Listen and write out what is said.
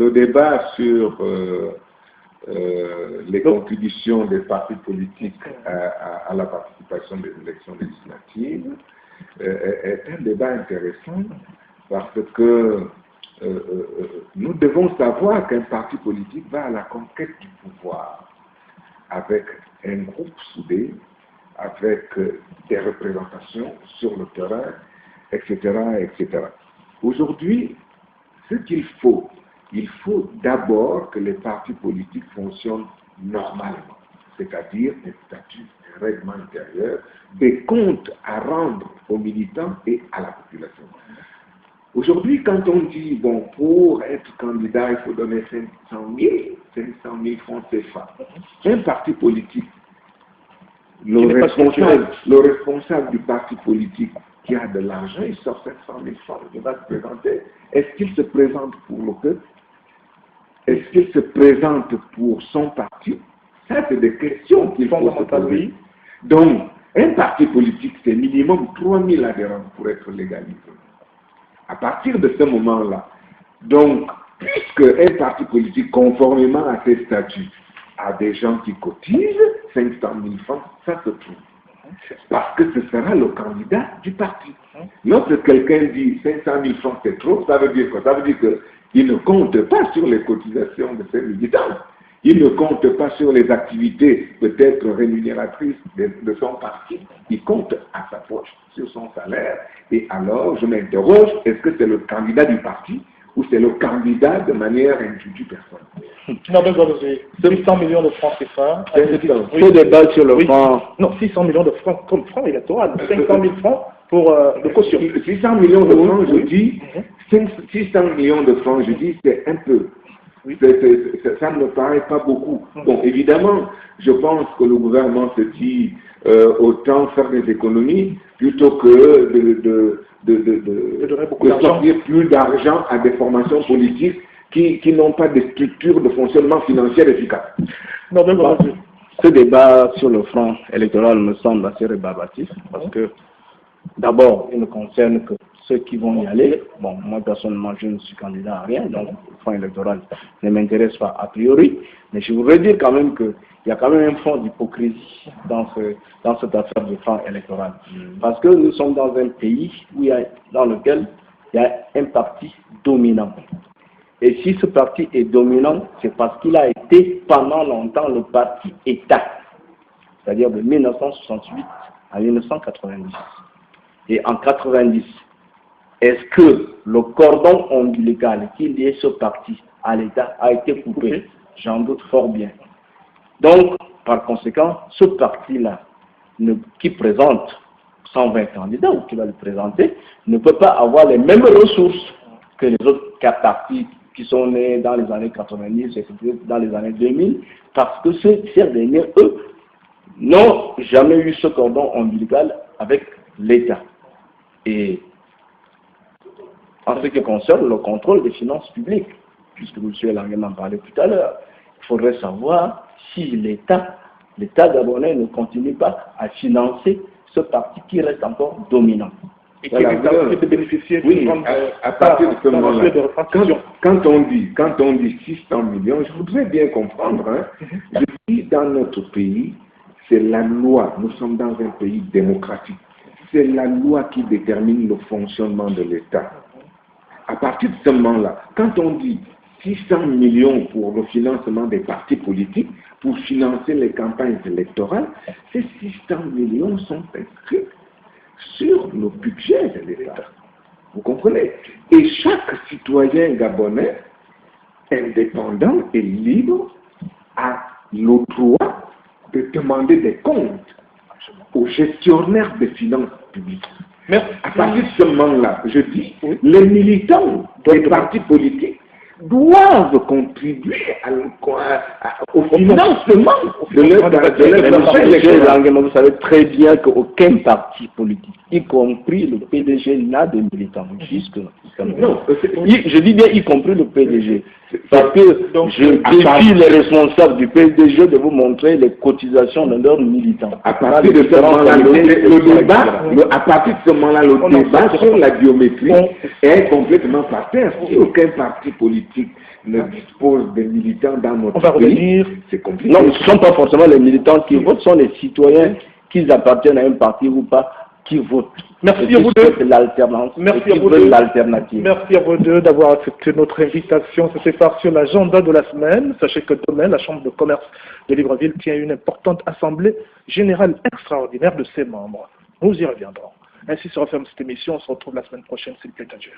le débat sur les contributions des partis politiques à la participation des élections législatives est un débat intéressant parce que nous devons savoir qu'un parti politique va à la conquête du pouvoir avec un groupe soudé, avec des représentations sur le terrain, etc., etc. Aujourd'hui, ce qu'il faut, il faut d'abord que les partis politiques fonctionnent normalement, c'est-à-dire un statut, un règlement intérieur, des comptes à rendre aux militants et à la population. Aujourd'hui, quand on dit, bon, pour être candidat, il faut donner 500 000 francs CFA, un parti politique, le responsable du parti politique qui a de l'argent, il sort 500 000 francs, il va se présenter. Est-ce qu'il se présente pour le peuple? Est-ce qu'il se présente pour son parti? Ça, c'est des questions qu'il faut se poser. Donc, un parti politique, c'est minimum 3 000 adhérents pour être légalisé. À partir de ce moment-là, donc, puisque un parti politique, conformément à ses statuts, a des gens qui cotisent 500 000 francs, ça se trouve. Parce que ce sera le candidat du parti. Lorsque quelqu'un dit 500 000 francs c'est trop, ça veut dire quoi? Ça veut dire qu'il ne compte pas sur les cotisations de ses militants. Il ne compte pas sur les activités peut-être rémunératrices de son parti. Il compte à sa poche, sur son salaire. Et alors, je m'interroge, est-ce que c'est le candidat du parti ou c'est le candidat de manière individuelle personnelle? Non, mais 600 millions de francs CFA. Ce débat sur le franc. Non, 600 millions de francs comme franc électoral. 500 000 francs pour le caution. 600 millions de francs, je dis, 600 millions de francs, je dis, c'est un peu. Oui. Ça ne me paraît pas beaucoup. Bon, évidemment, je pense que le gouvernement se dit autant faire des économies plutôt que de sortir plus d'argent à des formations politiques qui n'ont pas de structure de fonctionnement financier efficace. Non, ce débat sur le front électoral me semble assez rébarbatif parce que d'abord, il ne concerne que ceux qui vont y aller. Bon, moi personnellement, je ne suis candidat à rien, donc le front électoral ne m'intéresse pas a priori. Mais je voudrais dire quand même qu'il y a quand même un fond d'hypocrisie dans cette affaire du front électoral. Parce que nous sommes dans un pays dans lequel il y a un parti dominant. Et si ce parti est dominant, c'est parce qu'il a été pendant longtemps le parti État, c'est-à-dire de 1968 à 1990. Et en 90, est-ce que le cordon ombilical qui liait ce parti à l'État a été coupé? J'en doute fort bien. Donc, par conséquent, ce parti-là, qui présente 120 candidats ou qui va le présenter, ne peut pas avoir les mêmes ressources que les autres partis qui sont nés dans les années 90 et dans les années 2000, parce que ces derniers, eux, n'ont jamais eu ce cordon ombilical avec l'État. Et en ce qui concerne le contrôle des finances publiques, puisque M. Languem en parlait tout à l'heure, il faudrait savoir si l'État gabonais ne continue pas à financer ce parti qui reste encore dominant. Et qui peut bénéficier à partir de ce moment-là, quand on dit 600 millions, je voudrais bien comprendre, je dis dans notre pays, c'est la loi, nous sommes dans un pays démocratique, c'est la loi qui détermine le fonctionnement de l'État. À partir de ce moment-là, quand on dit 600 millions pour le financement des partis politiques, pour financer les campagnes électorales, ces 600 millions sont inscrits sur le budget de l'État. Vous comprenez? Et chaque citoyen gabonais, indépendant et libre, a le droit de demander des comptes aux gestionnaires des finances publiques. Mais à partir de ce moment-là, je dis, les militants des partis politiques doivent contribuer au financement de leur Vous savez très bien qu'aucun parti politique, y compris le PDG, n'a des militants. Jusque, Non, je dis bien y compris le PDG. Parce que donc, je défie les responsables du PDG de vous montrer les cotisations de leurs militants. À partir de ce moment-là, le débat, à partir de ce moment-là, le débat sur la biométrie est complètement par terre. Si aucun parti politique ne dispose de militants dans notre pays, c'est compliqué. Non, ce ne sont pas forcément les militants qui votent, ce sont les citoyens, qu'ils appartiennent à un parti ou pas, qui votent. Merci à vous deux. L'alternance. Merci à vous deux. Merci à vous deux d'avoir accepté notre invitation. C'était par sur l'agenda de la semaine. Sachez que demain, la Chambre de commerce de Libreville tient une importante assemblée générale extraordinaire de ses membres. Nous y reviendrons. Ainsi se referme cette émission. On se retrouve la semaine prochaine, s'il plaît à Dieu.